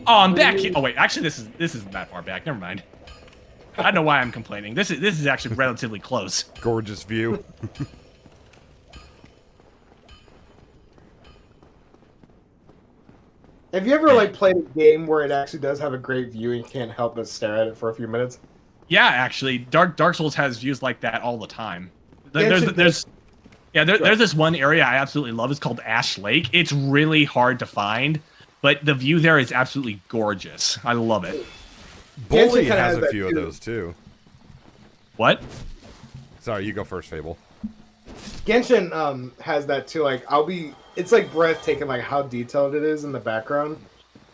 Oh, I'm back here. Oh wait, actually, this isn't that far back. Never mind. I don't know why I'm complaining. This is actually relatively close. Gorgeous view. Have you ever like played a game where it actually does have a great view and you can't help but stare at it for a few minutes? Yeah, actually, Dark Souls has views like that all the time. Genshin There's this one area I absolutely love. It's called Ash Lake. It's really hard to find, but the view there is absolutely gorgeous. I love it. Bully kinda has has a that few of too. those too. What? Sorry, you go first, Fable. Genshin has that too. Like it's like breathtaking, like how detailed it is in the background,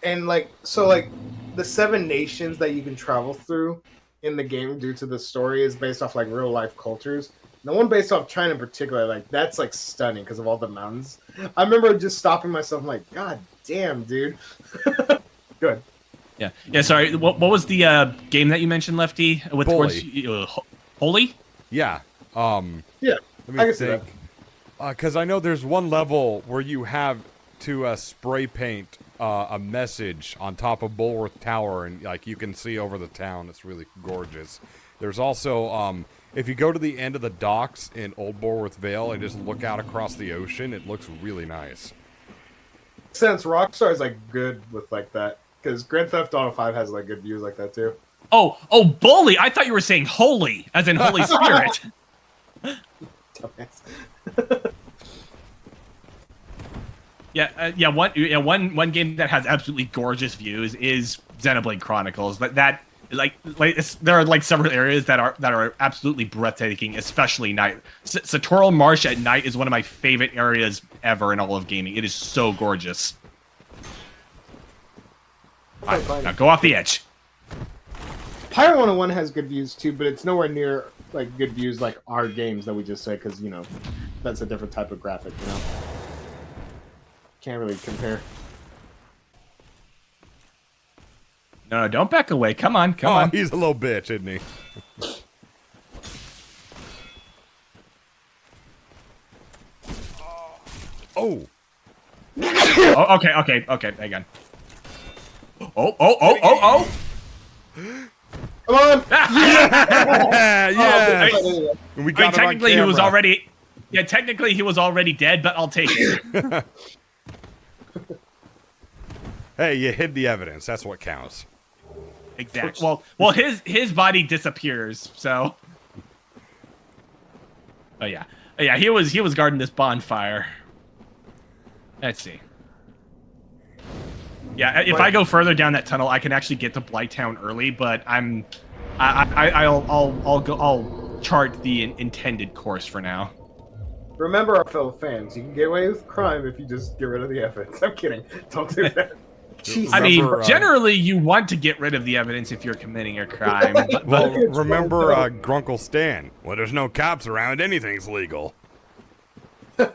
and like the 7 nations that you can travel through in the game due to the story is based off like real life cultures. The one based off China in particular, like that's like stunning because of all the mountains. I remember just stopping myself, I'm like, God damn, dude. Good. Yeah. Sorry. What was the game that you mentioned, Lefty? With Bully. Holy? Yeah. Yeah, Let I me can see think. Because I know there's one level where you have to spray paint a message on top of Bulworth Tower, and like you can see over the town. It's really gorgeous. There's also if you go to the end of the docks in Old Bulworth Vale and just look out across the ocean, it looks really nice. Since Rockstar is like good with like that, because Grand Theft Auto 5 has like good views like that too. Oh, Bully! I thought you were saying holy, as in Holy Spirit. Dumbass. One game that has absolutely gorgeous views is Xenoblade Chronicles. There are like several areas that are absolutely breathtaking, especially night. Satoral Marsh at night is one of my favorite areas ever in all of gaming. It is so gorgeous. All right, now go off the edge. Pyro 101 has good views too, but it's nowhere near like good views like our games that we just say because that's a different type of graphic. Can't really compare. No, don't back away. Come on. He's a little bitch, isn't he? Oh. Oh, okay. Hang on. Oh. Come on! Yeah. Oh, We got it on technically he was camera. already. Yeah, technically he was already dead, but I'll take it. Hey, you hid the evidence. That's what counts. Exactly. Well, his body disappears. So. Oh yeah. He was guarding this bonfire. Let's see. Yeah, if I go further down that tunnel, I can actually get to Blighttown early, but I'll chart the intended course for now. Remember, our fellow fans, you can get away with crime if you just get rid of the evidence. I'm kidding. Don't do that. Jesus. I mean, Remember, generally you want to get rid of the evidence if you're committing a crime. Well, remember Grunkle Stan? Well, there's no cops around. Anything's legal.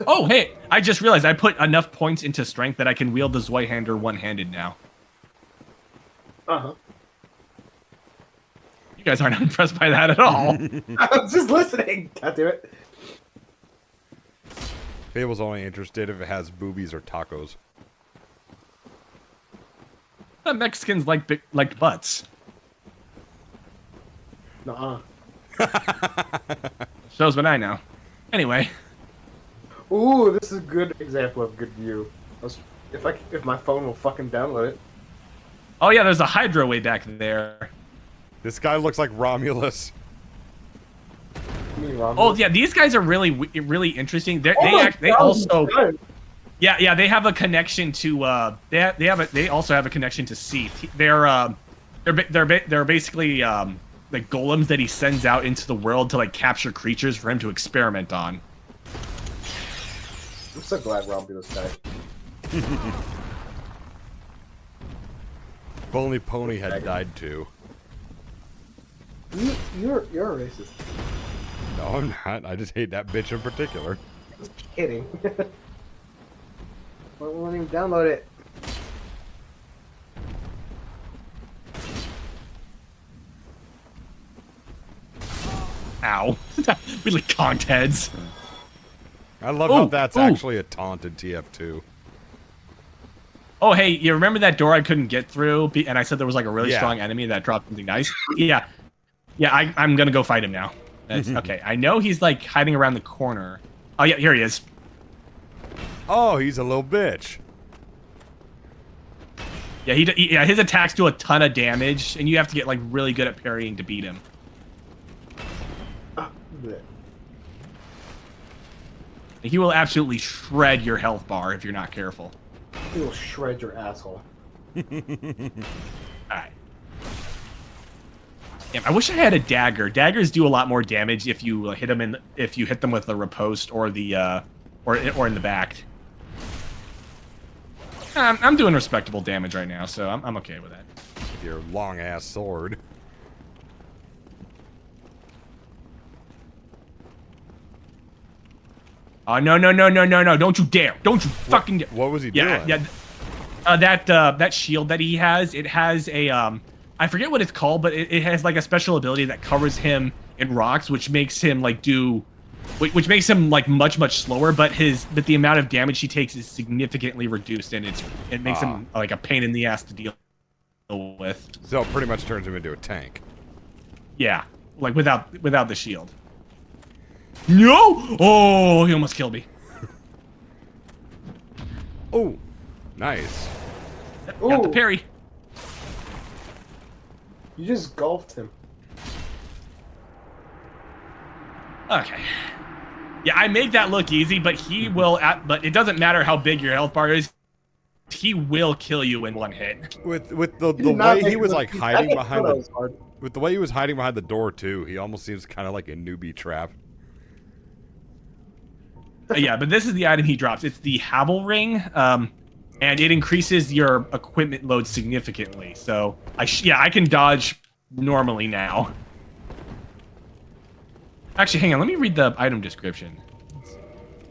Oh, hey, I just realized I put enough points into strength that I can wield the Zweihander one-handed now. Uh-huh. You guys aren't impressed by that at all. I was just listening. God damn it. Fable's only interested if it has boobies or tacos. The Mexicans liked butts. Nuh-uh. Shows what I know. Anyway. Ooh, this is a good example of good view. If my phone will fucking download it. Oh yeah, there's a Hydra way back there. This guy looks like Romulus. You mean Romulus? Oh yeah, these guys are really interesting. They God, also God. yeah they have a connection to they also have a connection to Seath. They're basically like golems that he sends out into the world to like capture creatures for him to experiment on. I'm so glad Romulus died. If only Pony had died too. You're a racist. No, I'm not. I just hate that bitch in particular. Just kidding. Won't even download it. Ow. We like conked heads. I love how Ooh, that's ooh. actually a taunt in TF2. Oh, hey, you remember that door I couldn't get through? And I said there was like a really Yeah. strong enemy that dropped something nice? Yeah. Yeah, I'm going to go fight him now. That's okay. I know he's like hiding around the corner. Oh, yeah, here he is. Oh, he's a little bitch. Yeah, yeah, his attacks do a ton of damage, and you have to get like really good at parrying to beat him. Bleh. He will absolutely shred your health bar if you're not careful. He will shred your asshole. All right. Damn, I wish I had a dagger. Daggers do a lot more damage if you hit them with the riposte or the or in the back. I'm doing respectable damage right now, so I'm okay with that. With your long ass sword. Oh no! Don't you dare! Don't you fucking dare! What was he Yeah, doing? yeah. That shield that he has, it has a I forget what it's called, but it has like a special ability that covers him in rocks, which makes him like which makes him like much slower. But the amount of damage he takes is significantly reduced, and it makes him like a pain in the ass to deal with. So it pretty much turns him into a tank. Yeah, like without the shield. No! Oh, he almost killed me. Oh, nice. Got the Ooh. parry. You just golfed him. Okay. Yeah, I made that look easy, but he will. But it doesn't matter how big your health bar is. He will kill you in one hit. With the You did not way he make was the- like I hiding didn't behind know that the was hard. with the way he was hiding behind the door too, he almost seems kind of like a newbie trap. Yeah, but this is the item he drops. It's the Havel Ring, and it increases your equipment load significantly. So I can dodge normally now. Actually, hang on. Let me read the item description.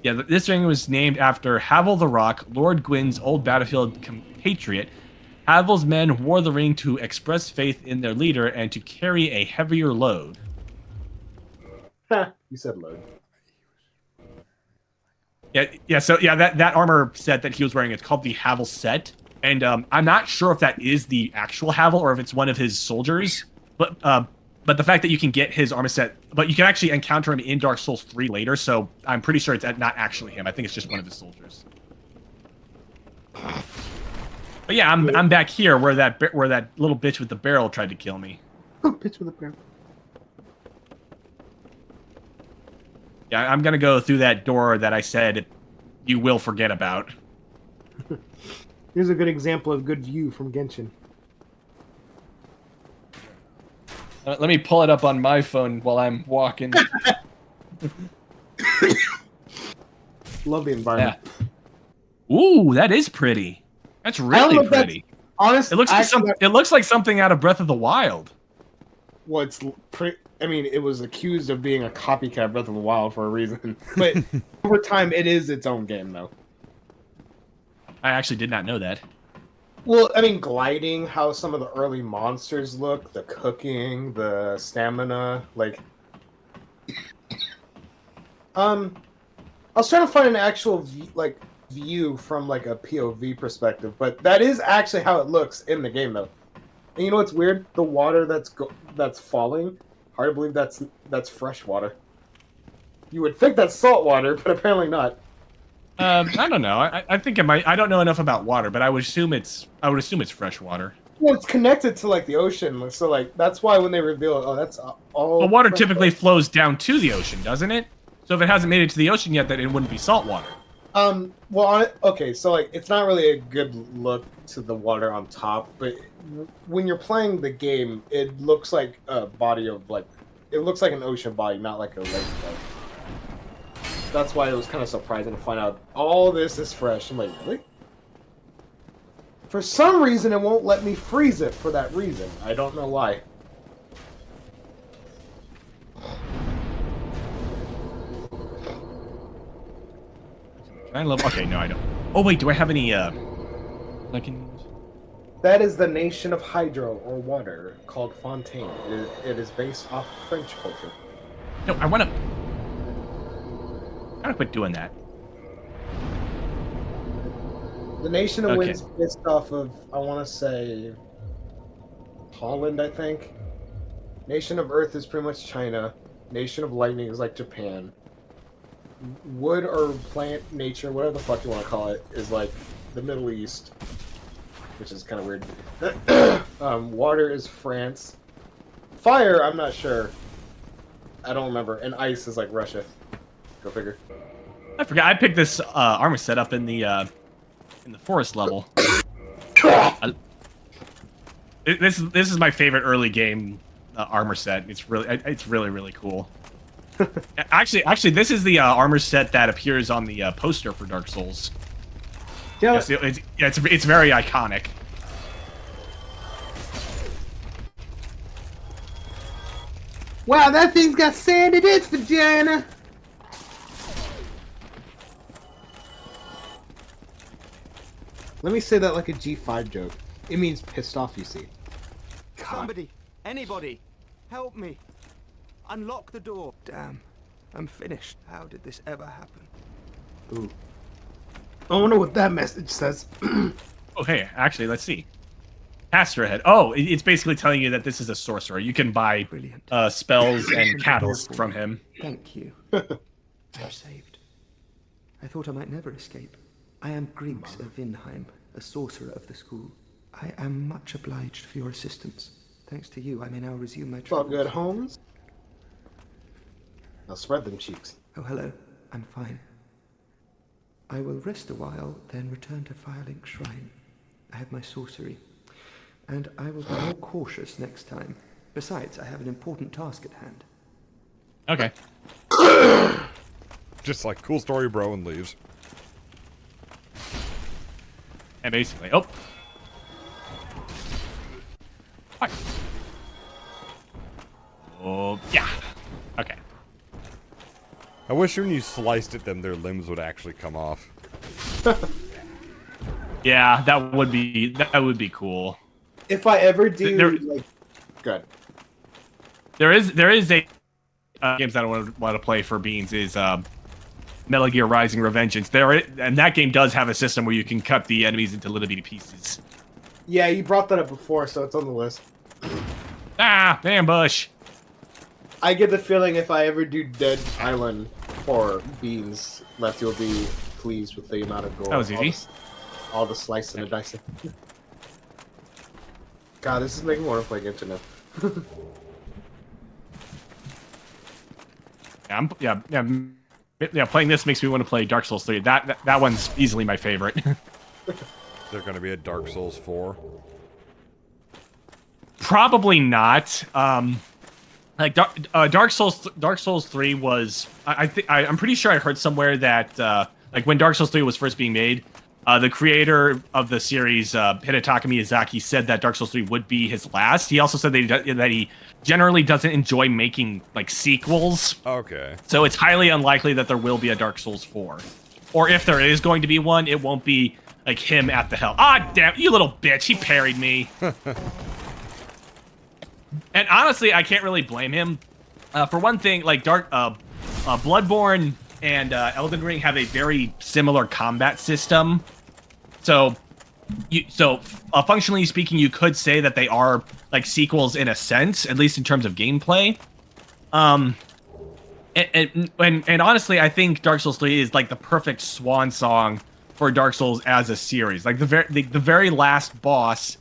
Yeah, this ring was named after Havel the Rock, Lord Gwyn's old battlefield compatriot. Havel's men wore the ring to express faith in their leader and to carry a heavier load. You said load. So that armor set that he was wearing, it's called the Havel set, and I'm not sure if that is the actual Havel or if it's one of his soldiers, but the fact that you can get his armor set, but you can actually encounter him in Dark Souls 3 later, so I'm pretty sure it's not actually him. I think it's just one of his soldiers. But yeah, I'm back here where that little bitch with the barrel tried to kill me. Bitch with a pair. Yeah, I'm gonna go through that door that I said you will forget about. Here's a good example of good view from Genshin. Let me pull it up on my phone while I'm walking. Love the environment. Yeah. Ooh, that is pretty. That's don't really know if that's- pretty. Honestly, It looks like something out of Breath of the Wild. Well, it's I mean, it was accused of being a copycat of Breath of the Wild for a reason. But over time, it is its own game, though. I actually did not know that. Well, I mean, gliding, how some of the early monsters look, the cooking, the stamina, like... I was trying to find an actual view from like a POV perspective, but that is actually how it looks in the game, though. And you know what's weird? The water that's falling, hard to believe that's fresh water. You would think that's salt water, but apparently not. I don't know. I think it might. I don't know enough about water, but I would assume it's fresh water. Well, it's connected to like the ocean, so like that's why when they reveal it, oh, that's all. But water fresh typically flows down to the ocean, doesn't it? So if it hasn't made it to the ocean yet, then it wouldn't be salt water. Well, on it, okay, so like it's not really a good look to the water on top, but when you're playing the game, it looks like a body of like, it looks like an ocean body, not like a lake body. That's why it was kind of surprising to find out all this is fresh. I'm like, really? For some reason, it won't let me freeze it for that reason. I don't know why. Can I level? Okay, no, I don't. Oh wait, do I have any? I can. That is the nation of hydro or water called Fontaine. It is based off French culture. No, I want to. I want to quit doing that. The Nation of Okay. Wind's based off of, I want to say, Holland, I think. Nation of Earth is pretty much China. Nation of Lightning is like Japan. Wood or plant nature, whatever the fuck you want to call it, is like the Middle East, which is kind of weird. Water is France. Fire, I'm not sure. I don't remember. And ice is like Russia. Go figure. I forgot. I picked this armor set up in the forest level. This is my favorite early game armor set. It's really cool. actually, this is the armor set that appears on the poster for Dark Souls. Yeah, It's very iconic. wow, that thing's got sand in its vagina. Let me say that like a G5 joke. It means pissed off, you see. Somebody, anybody, help me. Unlock the door. Damn, I'm finished. How did this ever happen? Ooh. I wonder what that message says. Oh, hey, actually, let's see. Caster ahead. Oh, it's basically telling you that this is a sorcerer. You can buy Brilliant. spells and catalysts from him. Thank you. I'm saved. I thought I might never escape. I am Griggs of Vinheim, a sorcerer of the school. I am much obliged for your assistance. Thanks to you, I may now resume my It's all travels. good, Holmes. Now spread them cheeks. Oh, hello. I'm fine. I will rest a while, then return to Firelink Shrine. I have my sorcery, and I will be more cautious next time. Besides, I have an important task at hand. Okay. Just like, cool story, bro, and leaves. And basically, oh. Hi. Oh, yeah. Okay. I wish when you sliced at them, their limbs would actually come off. Yeah, that would be cool. If I ever do, There- like, good. There is a games that I want to play for Beans is Metal Gear Rising: Revengeance. And that game does have a system where you can cut the enemies into little bitty pieces. Yeah, you brought that up before, so it's on the list. Ah, ambush. I get the feeling if I ever do Dead Island for Beans, Lefty will be pleased with the amount of gore. That was easy. All the slicing and dicing. God, this is making me want to play Genshin now. Yeah, playing this makes me want to play Dark Souls 3. That one's easily my favorite. They're going to be a Dark Souls 4. Probably not. Like Dark Souls 3 was. I'm pretty sure I heard somewhere that like when Dark Souls 3 was first being made, the creator of the series, Hidetaka Miyazaki, said that Dark Souls 3 would be his last. He also said that he generally doesn't enjoy making like sequels. Okay. So it's highly unlikely that there will be a Dark Souls 4. Or if there is going to be one, it won't be like him at the helm. Ah, damn, you little bitch, he parried me. And honestly, I can't really blame him. For one thing, like Bloodborne and Elden Ring have a very similar combat system. So functionally speaking, you could say that they are like sequels in a sense, at least in terms of gameplay. And honestly, I think Dark Souls 3 is like the perfect swan song for Dark Souls as a series. Like the very last boss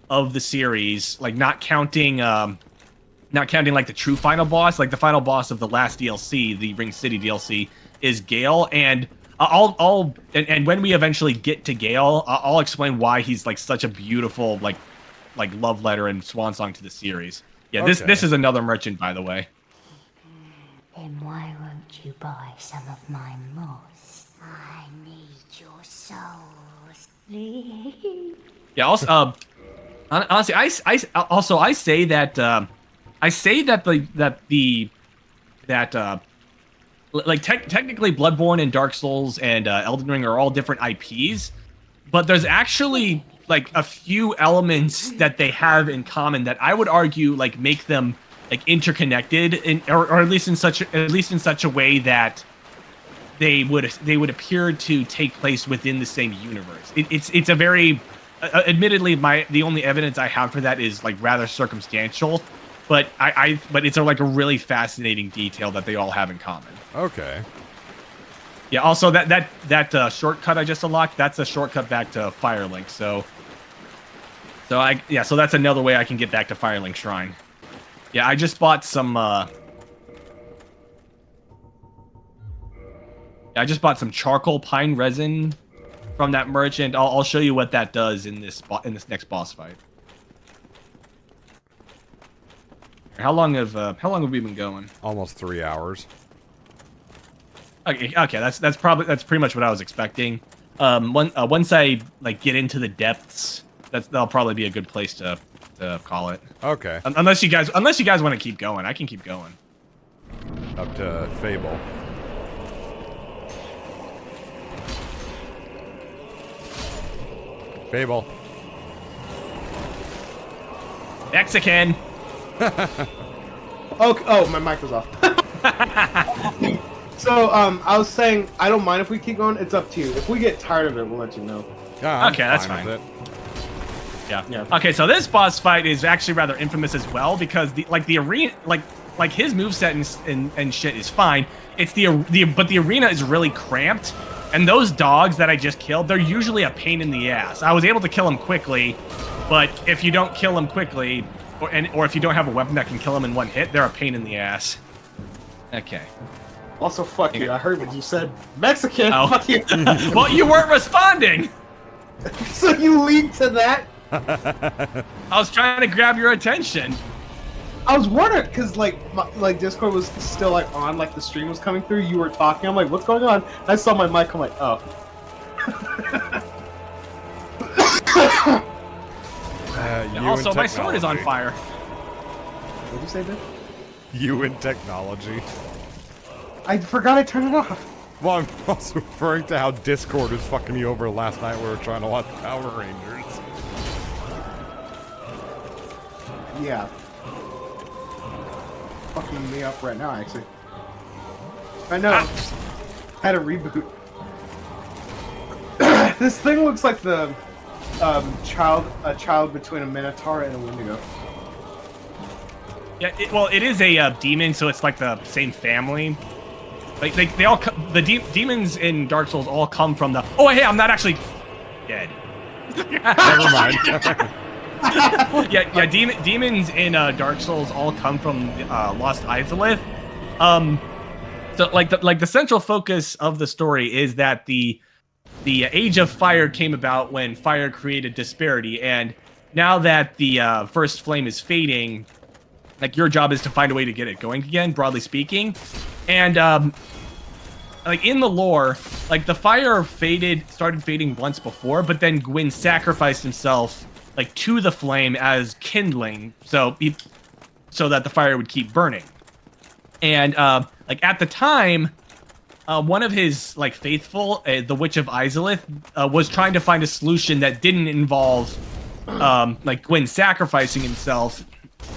of the series, like not counting like the true final boss, like the final boss of the last DLC, the Ring City DLC, is Gale, and and when we eventually get to Gale, I'll explain why he's like such a beautiful like love letter and swan song to the series. Yeah, Okay. this is another merchant, by the way. Then why won't you buy some of my moss? I need your souls, please. Yeah. Also, honestly, I say that technically Bloodborne and Dark Souls and Elden Ring are all different IPs, but there's actually like a few elements that they have in common that I would argue like make them like interconnected, or at least in such a way that they would appear to take place within the same universe. It's a very admittedly the only evidence I have for that is like rather circumstantial, but but it's like a really fascinating detail that they all have in common. Okay. Yeah. Also, that shortcut I just unlocked, that's a shortcut back to Firelink. So that's another way I can get back to Firelink Shrine. Yeah, I just bought some. I just bought some charcoal pine resin from that merchant. I'll show you what that does in this next boss fight. How long have we been going? Almost 3 hours. Okay, that's pretty much what I was expecting. Once I like get into the depths, that'll probably be a good place to call it. Okay. Unless you guys want to keep going, I can keep going. Up to Fable. Fable. Mexican. Oh, my mic was off. So, I was saying, I don't mind if we keep going. It's up to you. If we get tired of it, we'll let you know. Yeah, I'm Okay, that's with fine. it. Yeah. Okay, so this boss fight is actually rather infamous as well because the arena, like his moveset and shit is fine. It's but the arena is really cramped, and those dogs that I just killed, they're usually a pain in the ass. I was able to kill them quickly, but if you don't kill them quickly, or if you don't have a weapon that can kill them in one hit, they're a pain in the ass. Okay. Also, fuck you. I heard what you said. Mexican. Oh. Fuck you. Well, you weren't responding. So you lead to that? I was trying to grab your attention. I was wondering because like Discord was still like on, like the stream was coming through. You were talking. I'm like, what's going on? I saw my mic. I'm like, oh. Also, my sword is on fire. What'd you say, Ben? You in technology. I forgot I turned it off. Well, I'm also referring to how Discord was fucking me over last night. We were trying to watch Power Rangers. Yeah. Fucking me up right now, actually. I know. Had a reboot. This thing looks like the a child between a Minotaur and a Wendigo. Yeah, it is a demon, so it's like the same family. Like they all demons in Dark Souls all come from the. Oh hey, I'm not actually dead. Never mind. yeah. Demons in Dark Souls all come from Lost Izalith. So like the central focus of the story is that the Age of Fire came about when fire created disparity, and now that the first flame is fading, like your job is to find a way to get it going again, broadly speaking. And like in the lore, like the fire started fading once before, but then Gwyn sacrificed himself like to the flame as kindling, so that the fire would keep burning. And like at the time, one of his like faithful, the Witch of Izalith, was trying to find a solution that didn't involve like Gwyn sacrificing himself,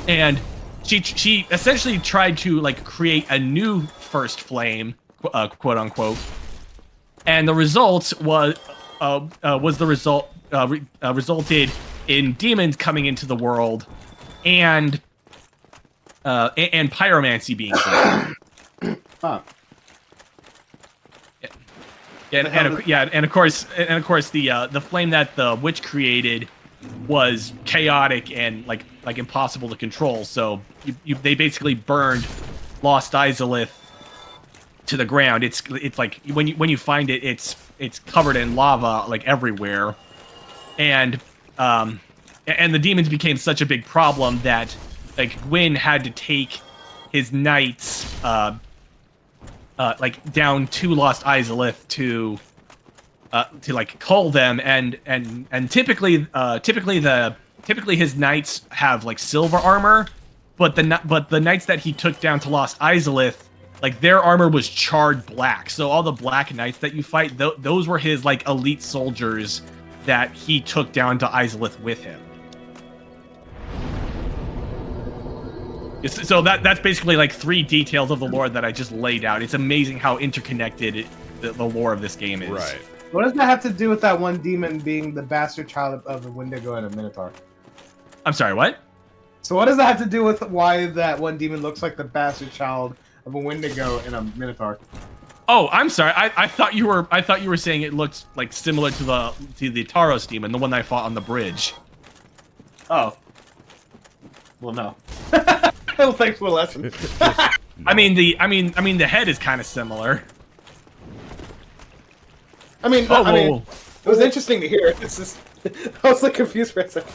and she essentially tried to like create a new first flame, quote unquote, and the result resulted in demons coming into the world and pyromancy being born. Huh. And of course the flame that the witch created was chaotic and like impossible to control. So they basically burned Lost Izalith to the ground. It's like when you find it, it's covered in lava like everywhere, and the demons became such a big problem that like Gwyn had to take his knights like down to Lost Izalith to like cull them, and typically his knights have like silver armor, but the knights that he took down to Lost Izalith, like their armor was charred black. So all the black knights that you fight, those were his like elite soldiers that he took down to Izalith with him. So that's basically like 3 details of the lore that I just laid out. It's amazing how interconnected the lore of this game is. Right. What does that have to do with that one demon being the bastard child of a Wendigo and a Minotaur? I'm sorry, what? So what does that have to do with why that one demon looks like the bastard child of a Wendigo and a Minotaur? Oh, I'm sorry. I thought you were saying it looked like similar to the Taros demon, the one that I fought on the bridge. Oh. Well, no. Well, thanks for the lesson. I mean the head is kind of similar. I mean, Oh, I mean, whoa. it was interesting to hear. It's just, I was like confused for a second.